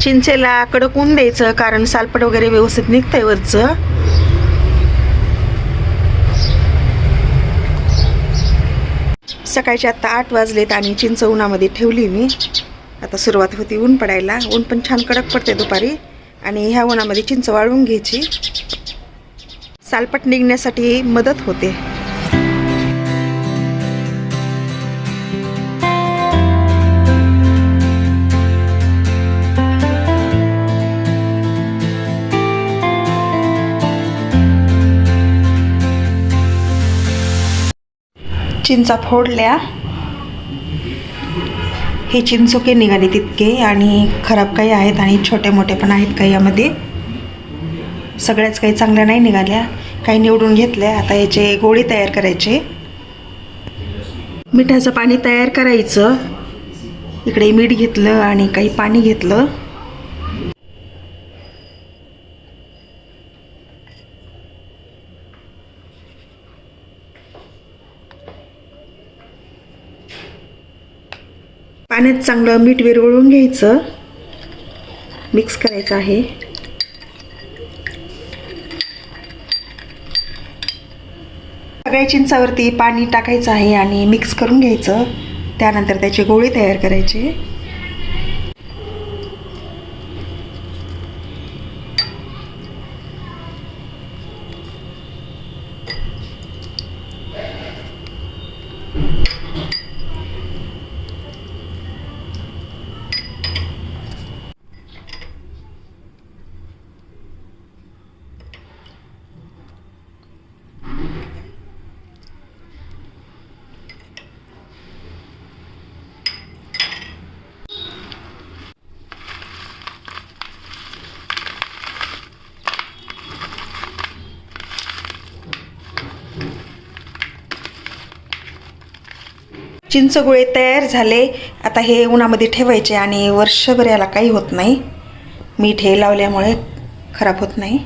चिंचेला कडक ऊन द्यायचं, कारण सालपट वगैरे व्यवस्थित निघतंय वरचं. सकाळचे आता 8 वाजलेत आणि चिंच उन्हामध्ये ठेवली मी. आता सुरुवात होती ऊन पडायला. ऊन पण छान कडक पडते दुपारी आणि ह्या उन्हामध्ये चिंच वाळवून घ्यायची. सालपट निघण्यासाठी मदत होते. चिंचा फोडल्या. हे चिंचोके निघाले तितके आणि खराब काही आहेत आणि छोटे मोठे पण आहेत काही. यामध्ये सगळ्याच काही चांगल्या नाही निघाल्या, काही निवडून घेतल्या. आता याचे गोळी तयार करायचे. मिठाचं पाणी तयार करायचं. इकडे मीठ घेतलं आणि काही पाणी घेतलं. पाण्यात चांगलं मीठ विरघळून घ्यायचं. मिक्स करायचं आहे. सगळ्या चिंचावरती पाणी टाकायचं आहे आणि मिक्स करून घ्यायचं. त्यानंतर त्याचे गोळे तयार करायचे. चिंच गोळे तयार झाले. आता हे उन्हामध्ये ठेवायचे आणि वर्षभर याला काही होत नाही. मीठ हे लावल्यामुळे खराब होत नाही.